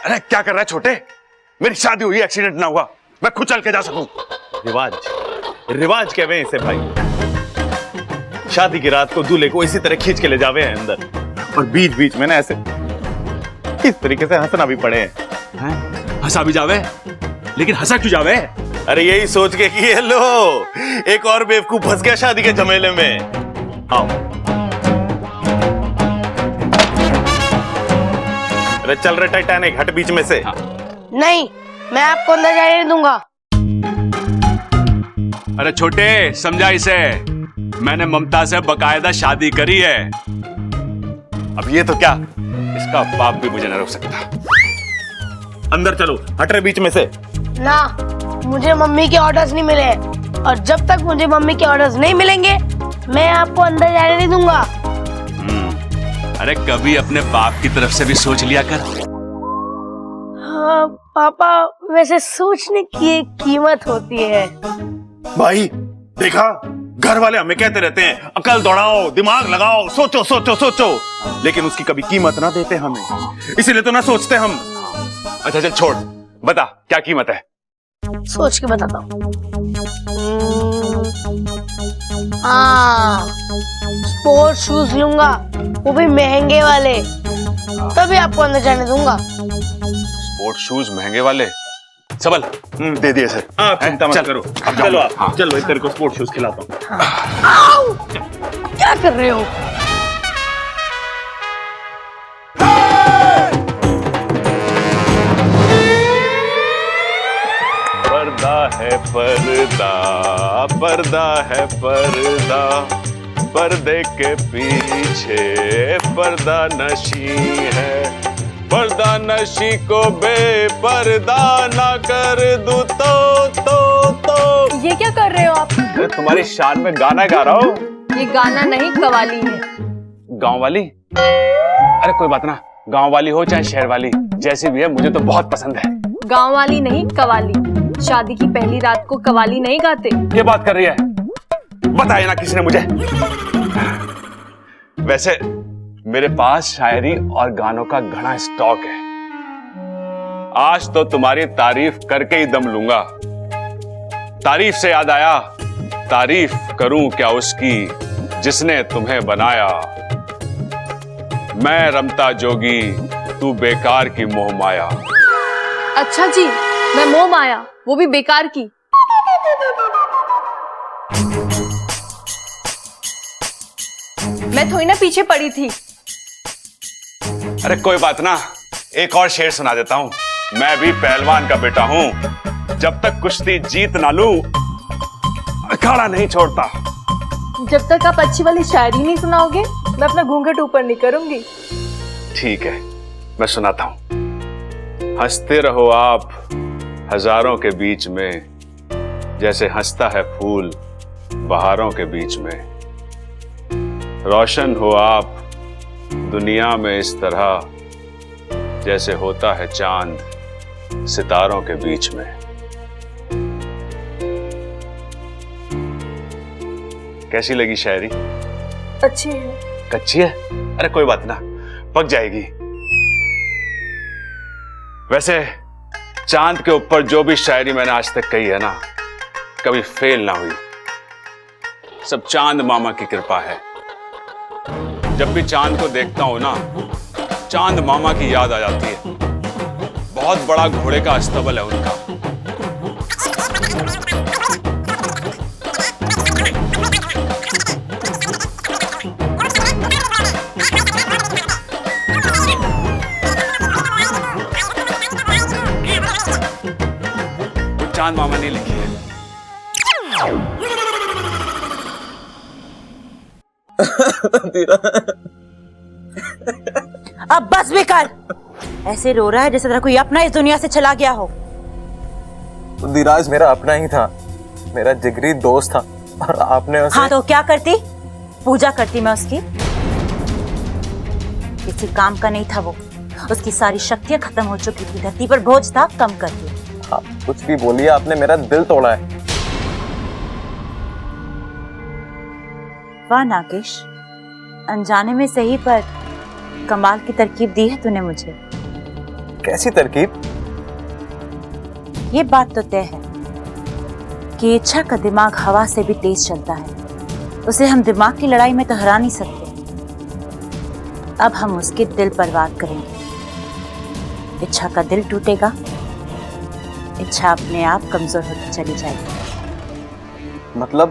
अरे क्या कर रहा है छोटे? मेरी शादी हुई, एक्सीडेंट ना हुआ, मैं खुद चल के जा सकूं। रिवाज रिवाज कहवे हैं इसे भाई। शादी की रात को दूल्हे को इसी तरह खींच के ले जावे हैं अंदर, और बीच बीच में ना ऐसे इस तरीके से हंसना भी पड़े हैं। हंसा भी जावे, लेकिन हंसा क्यों जावे? अरे यही सोच के कि ये लो एक और बेवकूफ फंस गया शादी के झमेले में। आओ। अरे चल रहे टाइटैनिक, हट बीच में से। नहीं, मैं आपको अंदर जाने नहीं दूंगा। अरे छोटे, समझा इसे, मैंने ममता से बकायदा शादी करी है। अब ये तो क्या, इसका बाप भी मुझे न रोक सकता। अंदर चलो, हट रहे बीच में से। ना, मुझे मम्मी के ऑर्डर्स नहीं मिले, और जब तक मुझे मम्मी के ऑर्डर्स नहीं मिलेंगे मैं आपको अंदर जाने नहीं दूंगा। अरे कभी अपने बाप की तरफ से भी सोच लिया कर। हाँ पापा, वैसे सोचने की एक कीमत होती है। भाई देखा, घर वाले हमें कहते रहते हैं अकल दौड़ाओ, दिमाग लगाओ, सोचो सोचो सोचो, लेकिन उसकी कभी कीमत ना देते हमें, इसीलिए तो ना सोचते हम। अच्छा चल छोड़, बता क्या कीमत है? सोच के बताता हूँ। हाँ, स्पोर्ट्स शूज लूंगा, वो भी महंगे वाले, तभी आपको अंदर जाने दूंगा। स्पोर्ट शूज महंगे वाले? सबल दे दिए सर। आप चिंता मत करो, चलो आप। हाँ। चलो तेरे को स्पोर्ट शूज खिलाता हूँ। आओ! क्या कर रहे हो? पर्दा है पर्दा, पर्दा है पर्दा, पर्दे के पीछे पर्दा नशी है, पर्दा नशी को बेपर्दा ना कर दूं तो। ये क्या कर रहे हो आप? तुम्हारी शान में गाना गा रहा हूँ। ये गाना नहीं, कवाली है। गांव वाली? अरे कोई बात ना, गांव वाली हो चाहे शहर वाली, जैसी भी है मुझे तो बहुत पसंद है। गांव वाली नहीं, कवाली। शादी की पहली रात को कवाली नहीं गाते। ये बात कर रही है? बताया ना किसी ने मुझे। वैसे मेरे पास शायरी और गानों का घना स्टॉक है। आज तो तुम्हारी तारीफ करके ही दम लूंगा। तारीफ से याद आया, तारीफ करूं क्या उसकी जिसने तुम्हें बनाया। मैं रमता जोगी, तू बेकार की मोह माया। अच्छा जी, मैं मोह माया, वो भी बेकार की। मैं थोड़ी ना पीछे पड़ी थी। अरे कोई बात ना, एक और शेर सुना देता हूं। मैं भी पहलवान का बेटा हूं, जब तक कुश्ती जीत ना लूं अखाड़ा नहीं छोड़ता। जब तक आप अच्छी वाली शायरी नहीं सुनाओगे मैं अपना घूंघट ऊपर नहीं करूंगी। ठीक है, मैं सुनाता हूं। हंसते रहो आप हजारों के बीच में, जैसे हंसता है फूल बहारों के बीच में। रोशन हो आप दुनिया में इस तरह, जैसे होता है चांद सितारों के बीच में। कैसी लगी शायरी? अच्छी है। कच्ची है? अरे कोई बात ना, पक जाएगी। वैसे चांद के ऊपर जो भी शायरी मैंने आज तक कही है ना, कभी फेल ना हुई। सब चांद मामा की कृपा है। जब भी चांद को देखता हूं ना, चांद मामा की याद आ जाती है। बहुत बड़ा घोड़े का अस्तबल है उनका। चांद मामा ने लिखी है। अब बस भी कर। ऐसे रो रहा है जैसे तेरा कोई अपना इस दुनिया से चला गया हो। धीराज मेरा अपना ही था, मेरा जिगरी दोस्त था, और आपने उसे... हाँ तो क्या करती? पूजा करती मैं उसकी। किसी काम का नहीं था वो, उसकी सारी शक्तियां खत्म हो चुकी थी, धरती पर बोझ था, कम कर दिया। आप कुछ भी बोलिए, आपने मेरा दिल तोड़ा है। वाह नागेश, अनजाने में सही पर कमाल की तरकीब दी है तूने मुझे। कैसी तरकीब? ये बात तो तय है कि इच्छा का दिमाग हवा से भी तेज चलता है। उसे हम दिमाग की लड़ाई में तो हरा नहीं सकते। अब हम उसके दिल पर वार करेंगे। इच्छा का दिल टूटेगा, इच्छा अपने आप कमजोर होती चली जाएगी। मतलब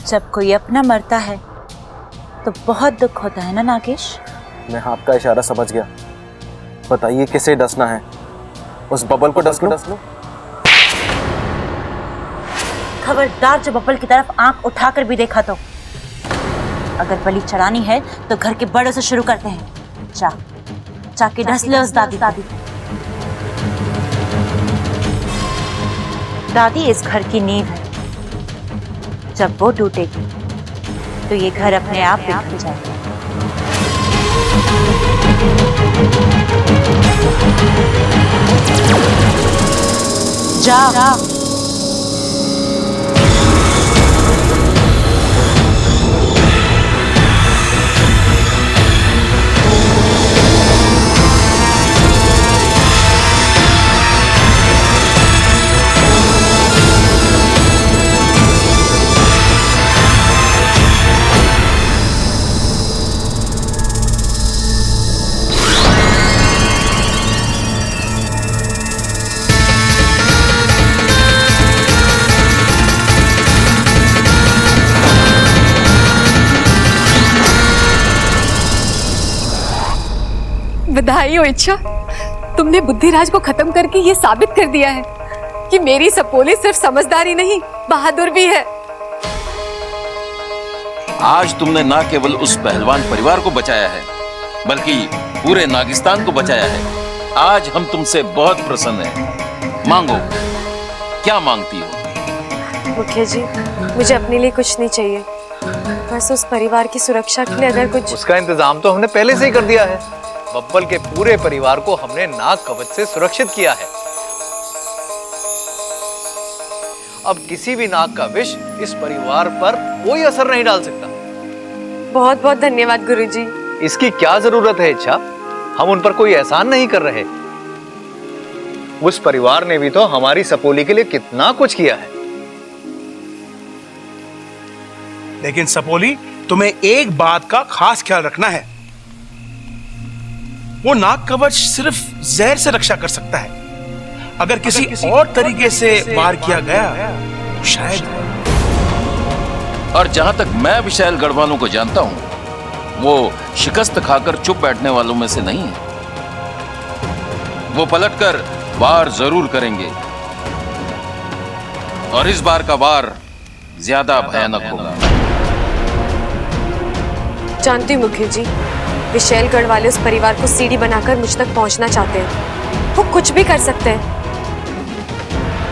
जब कोई अपना मरता है तो बहुत दुख होता है ना नागेश? मैं आपका इशारा समझ गया। बताइए किसे डसना है? उस बबल को डस लूं? खबरदार जो बबल की तरफ आंख उठाकर भी देखा तो। अगर बलि चढ़ानी है तो घर के बड़ों से शुरू करते हैं। जाके डस ले उस दादी। दादी इस घर की नींव है। जब वो टूटेगी तो ये घर अपने आप बिखर जाएगा। जा। बधाई हो इच्छा, तुमने बुद्धिराज को खत्म करके ये साबित कर दिया है कि मेरी सपोली सिर्फ समझदारी नहीं, बहादुर भी है। आज तुमने ना केवल उस पहलवान परिवार को बचाया है बल्कि पूरे नागिस्तान को बचाया है। आज हम तुमसे बहुत प्रसन्न हैं। मांगो, क्या मांगती हो? मुखिया जी, मुझे अपने लिए कुछ नहीं चाहिए, बस उस परिवार की सुरक्षा के लिए अगर कुछ। उसका इंतजाम तो हमने पहले से ही कर दिया है। बब्बल के पूरे परिवार को हमने नाग कवच से सुरक्षित किया है। अब किसी भी नाग का विष इस परिवार पर कोई असर नहीं डाल सकता। बहुत बहुत धन्यवाद गुरुजी। इसकी क्या जरूरत है इच्छा? हम उन पर कोई एहसान नहीं कर रहे। उस परिवार ने भी तो हमारी सपोली के लिए कितना कुछ किया है। लेकिन सपोली, तुम्हें एक बात का खास ख्याल रखना है। वो नाग कवच सिर्फ जहर से रक्षा कर सकता है। अगर किसी और तरीके से वार किया गया तो शायद। और जहां तक मैं विशाल गढ़वालों को जानता हूं, वो शिकस्त खाकर चुप बैठने वालों में से नहीं है। वो पलटकर वार जरूर करेंगे और इस बार का वार ज्यादा भयानक होगा। जानती हूँ मुखिया जी, विशैलगढ़ वाले उस परिवार को सीढ़ी बनाकर मुझ तक पहुंचना चाहते हैं। वो कुछ भी कर सकते हैं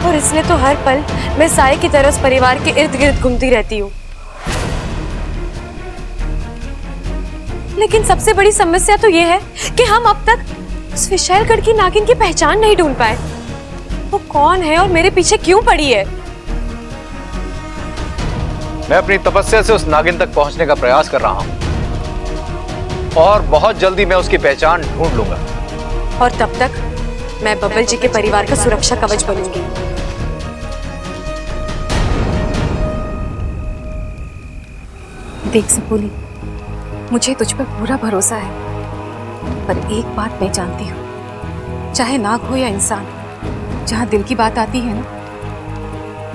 और इसलिए तो हर पल मैं साए की तरह उस परिवार के इर्द गिर्द घूमती रहती हूँ। लेकिन सबसे बड़ी समस्या तो ये है कि हम अब तक उस विशैलगढ़ की नागिन की पहचान नहीं ढूंढ पाए। वो कौन है और मेरे पीछे क्यों पड़ी है? मैं अपनी तपस्या से उस नागिन तक पहुंचने का प्रयास कर रहा हूं और बहुत जल्दी मैं उसकी पहचान ढूंढ लूंगा। और तब तक मैं बब्बल जी के परिवार का सुरक्षा कवच बनूंगी। देख सपोली, मुझे तुझ पर पूरा भरोसा है, पर एक बात मैं जानती हूँ, चाहे नाग हो या इंसान, जहाँ दिल की बात आती है ना,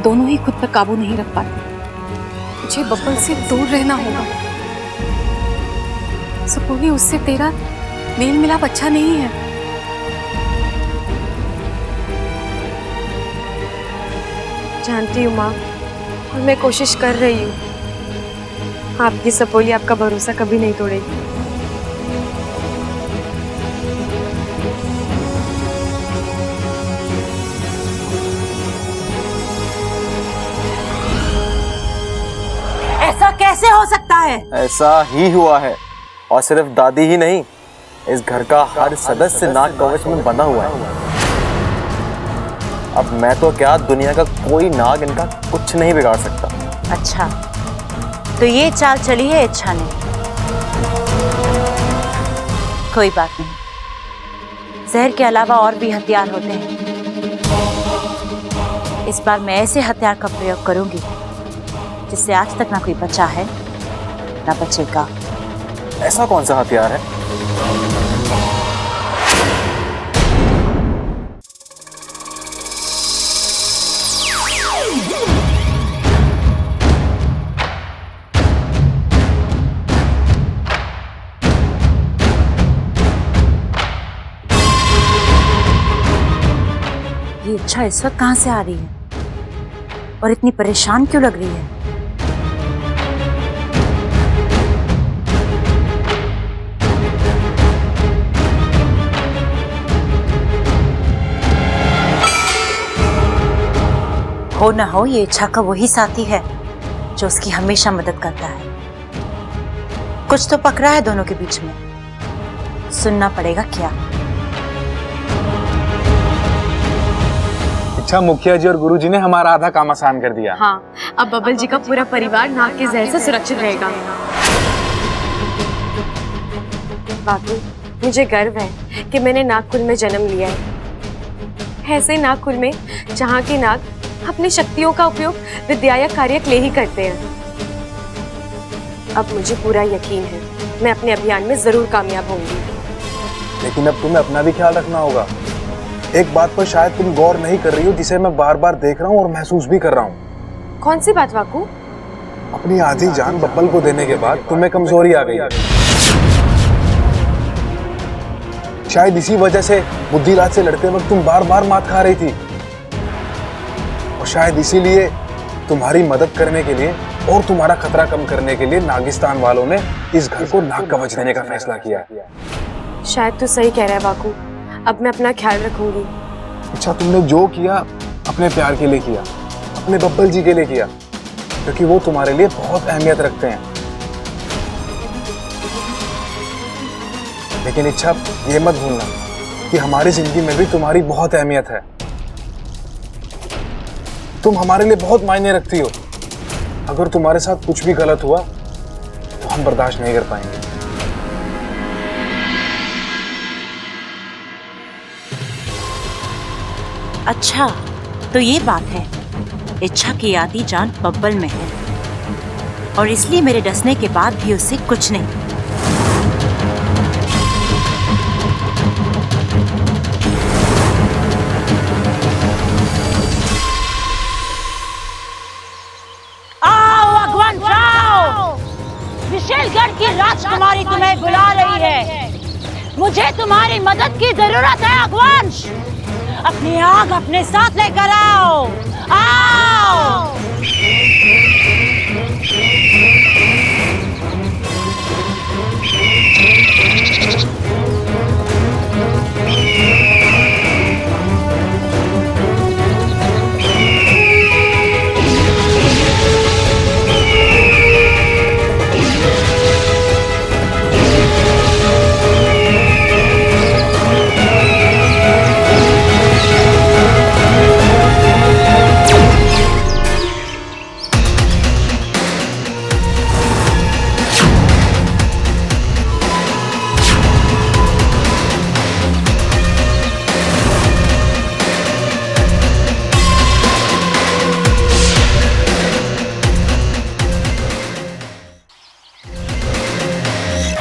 दोनों ही खुद पर काबू नहीं रख पाते। मुझे बब्बल से दूर रहना होगा। सपोली, उससे तेरा मेल मिलाप अच्छा नहीं है। जानती हूँ माँ, और मैं कोशिश कर रही हूँ। आपकी सपोली आपका भरोसा कभी नहीं तोड़ेगी। ऐसा कैसे हो सकता है? ऐसा ही हुआ है, और सिर्फ दादी ही नहीं, इस घर का हर सदस्य नाग कवच में बंधा हुआ है। अब मैं तो क्या, दुनिया का कोई नाग इनका कुछ नहीं बिगाड़ सकता। अच्छा, तो ये चाल चली है इच्छा ने। कोई बात नहीं, जहर के अलावा और भी हथियार होते हैं। इस बार मैं ऐसे हथियार का प्रयोग करूंगी जिससे आज तक ना कोई बचा है ना बचेगा। ऐसा कौन सा हथियार है? ये इच्छा इस वक्त कहां से आ रही है और इतनी परेशान क्यों लग रही है? हो ना हो ये इच्छा का वही साथी है जो उसकी हमेशा मदद करता है। कुछ तो पकड़ा है दोनों के बीच में, सुनना पड़ेगा क्या। अच्छा, मुखिया जी और गुरुजी ने हमारा आधा काम आसान कर दिया। हाँ, अब बबल जी का पूरा परिवार नाग के जहर से सुरक्षित रहेगा। बाबू, मुझे गर्व है कि मैंने नागकुल में जन्म लिया है। ऐसे नागकुल में जहाँ के नाग अपनी शक्तियों का उपयोग विद्या या कार्य के लिए ही करते हैं। अब मुझे पूरा यकीन है मैं अपने अभियान में जरूर कामयाब होंगी। लेकिन अब तुम्हें अपना भी ख्याल रखना होगा। एक बात पर शायद तुम गौर नहीं कर रही हो, जिसे मैं बार बार देख रहा हूँ और महसूस भी कर रहा हूँ। कौन सी बात वाकू? अपनी आधी जान बब्बल को देने के बाद तुम्हें कमजोरी आ गई। शायद इसी वजह से बुद्धिराज से लड़ते वक्त तुम बार बार मात खा रही थी, और शायद इसीलिए तुम्हारी मदद करने के लिए और तुम्हारा खतरा कम करने के लिए नागिस्तान वालों ने इस घर को नाग कवच देने का फैसला किया। शायद तू सही कह रहा है वाकू, अब मैं अपना ख्याल रखूंगी। अच्छा, तुमने जो किया अपने प्यार के लिए किया, अपने बब्बल जी के लिए किया, क्योंकि वो तुम्हारे लिए बहुत अहमियत रखते हैं। लेकिन इच्छा, ये मत भूलना कि हमारी जिंदगी में भी तुम्हारी बहुत अहमियत है। तुम हमारे लिए बहुत मायने रखती हो। अगर तुम्हारे साथ कुछ भी गलत हुआ तो हम बर्दाश्त नहीं कर पाएंगे। अच्छा, तो ये बात है। इच्छा की आधी जान बब्बल में है और इसलिए मेरे डसने के बाद भी उससे कुछ नहीं। आओ अगवान, जाओ। विशेलगढ़ की राजकुमारी तुम्हें बुला रही है। मुझे तुम्हारी मदद की जरूरत है अगवांश। अपनी आग अपने साथ लेकर आओ। आओ।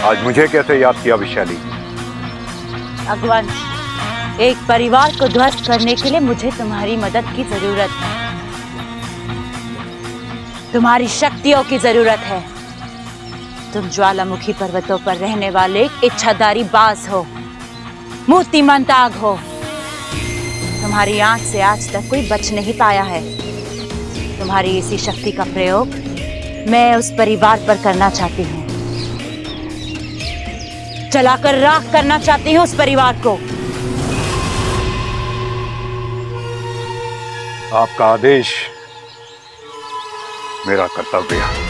आज मुझे कैसे याद किया विशाली? अगवान, एक परिवार को ध्वस्त करने के लिए मुझे तुम्हारी मदद की जरूरत है। तुम्हारी शक्तियों की जरूरत है। तुम ज्वालामुखी पर्वतों पर रहने वाले एक इच्छाधारी बाज हो, मूर्तिमंत आग हो। तुम्हारी आंच से आज तक कोई बच नहीं पाया है। तुम्हारी इसी शक्ति का प्रयोग मैं उस परिवार पर करना चाहती हूँ। जलाकर राख करना चाहती हूँ उस परिवार को। आपका आदेश मेरा कर्तव्य है।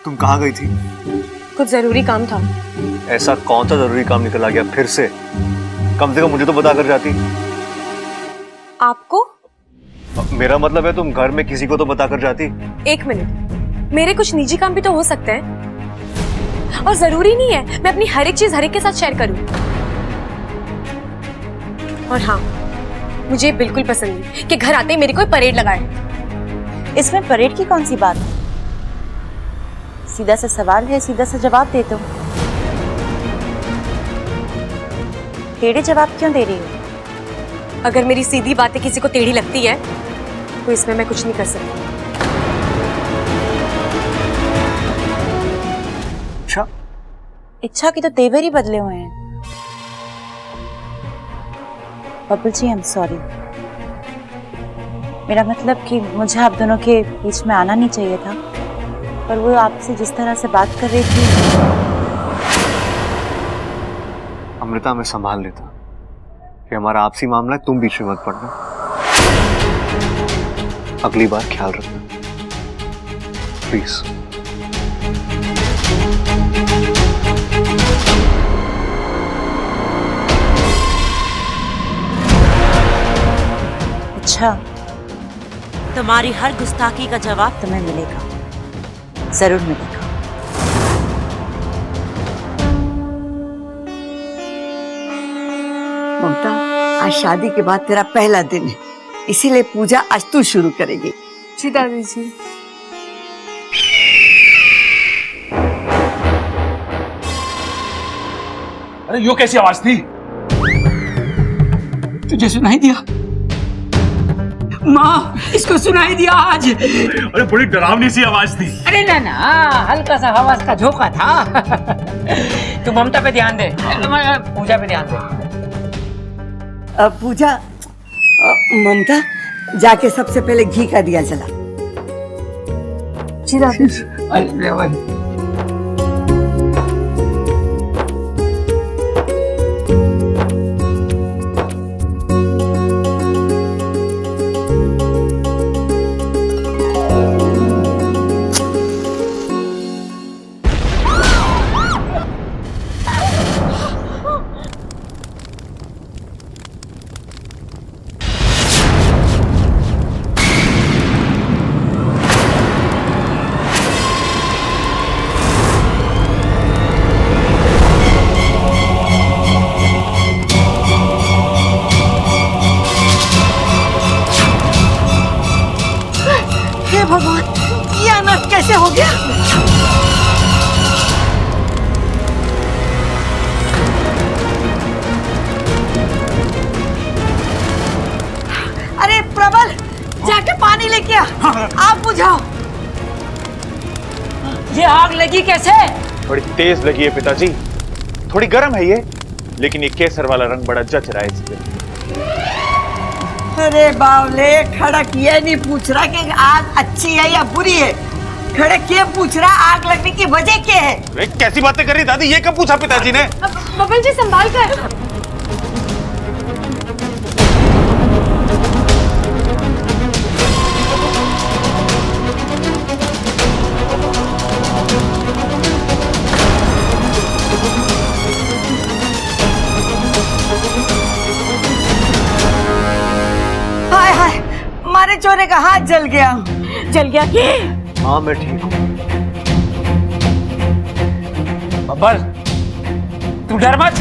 तुम कहाँ गई थी? कुछ जरूरी काम था। ऐसा कौन सा जरूरी काम निकल आ गया फिर से? कम से कम मुझे तो बता कर जाती। आपको? मेरा मतलब है तुम घर में किसी को तो बता कर जाती। एक मिनट, मेरे कुछ निजी काम भी तो हो सकते हैं और जरूरी नहीं है मैं अपनी हर एक चीज हर एक के साथ शेयर करूं। और हाँ, मुझे बिल्कुल पसंद नहीं कि घर आते ही मेरी कोई परेड लगाए। इसमें परेड की कौन सी बात है? सीधा सा सवाल है, सीधा सा जवाब दे दो। टेढ़े जवाब क्यों दे रही हो? अगर मेरी सीधी बातें किसी को टेढ़ी लगती है तो इसमें मैं कुछ नहीं कर सकती। अच्छा, इच्छा के तो तेवर ही बदले हुए हैं। Bubble ji, I am sorry. मेरा मतलब कि मुझे आप दोनों के बीच में आना नहीं चाहिए था, पर वो आपसे जिस तरह से बात कर रही थी। अमृता, मैं संभाल लेता। ये हमारा आपसी मामला है, तुम बीच में मत पड़ना। अगली बार ख्याल रखना प्लीज। अच्छा, तुम्हारी हर गुस्ताखी का जवाब तुम्हें मिलेगा, जरूर मिलेगा। ममता, आज शादी के बाद तेरा पहला दिन है, इसीलिए पूजा आज तू शुरू करेगी। जी दादी जी। अरे यो कैसी आवाज थी? तुझे सुनाई दिया? माँ, इसको सुनाई दिया आज। अरे बड़ी डरावनी सी आवाज थी। अरे ना ना, हल्का सा आवाज का झोंका था। तू ममता पे ध्यान दे, पूजा पे ध्यान दे। पूजा, ममता जाके सबसे पहले घी का दिया जला। जी दादी। भगवान, ये अनर्थ कैसे हो गया? अरे प्रबल, जाके पानी लेके आ। आग बुझाओ। ये आग लगी कैसे? बड़ी तेज लगी है पिताजी, थोड़ी गर्म है ये, लेकिन ये केसर वाला रंग बड़ा जच रहा है इस पे। अरे बावले, खड़क ये नहीं पूछ रहा कि आग अच्छी है या बुरी है, खड़क ये पूछ रहा आग लगने की वजह क्या है। अरे कैसी बातें कर रही दादी, ये कब पूछा पिताजी ने? बबल जी संभाल कर। हमारे चोरे का हाथ जल गया। जल गया कि? हाँ, मैं ठीक हूँ। बब्बर, तू डर मत,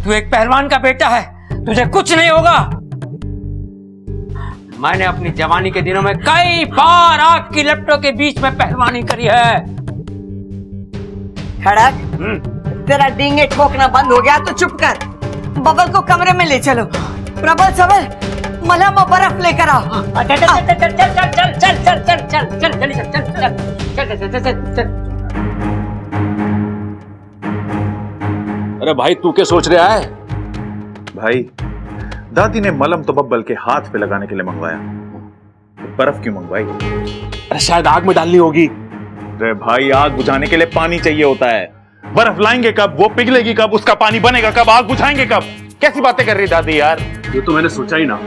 तू एक पहलवान का बेटा है, तुझे कुछ नहीं होगा। मैंने अपनी जवानी के दिनों में कई बार आग की लपटों के बीच में पहलवानी करी है। खड़क, तेरा डींगे ठोकना बंद हो गया तो चुप कर। बबल को कमरे में ले चलो। प्रबल सबल, मलहम और बर्फ लेकर आओ। चल चल चल चल चल चल चल चल चल चल चल चल चल चल चल चल। अरे भाई, तू क्या सोच रहा है? भाई, दादी ने मलम तो बब्बल के हाथ पे लगाने के लिए मंगवाया, तो बर्फ क्यों मंगवाई? अरे शायद आग में डालनी होगी। अरे भाई, आग बुझाने के लिए पानी चाहिए होता है। बर्फ लाएंगे कब, वो पिघलेगी कब, उसका पानी बनेगा कब, आग बुझाएंगे कब? कैसी बातें कर रही दादी यार। ये तो मैंने सोचा ही ना।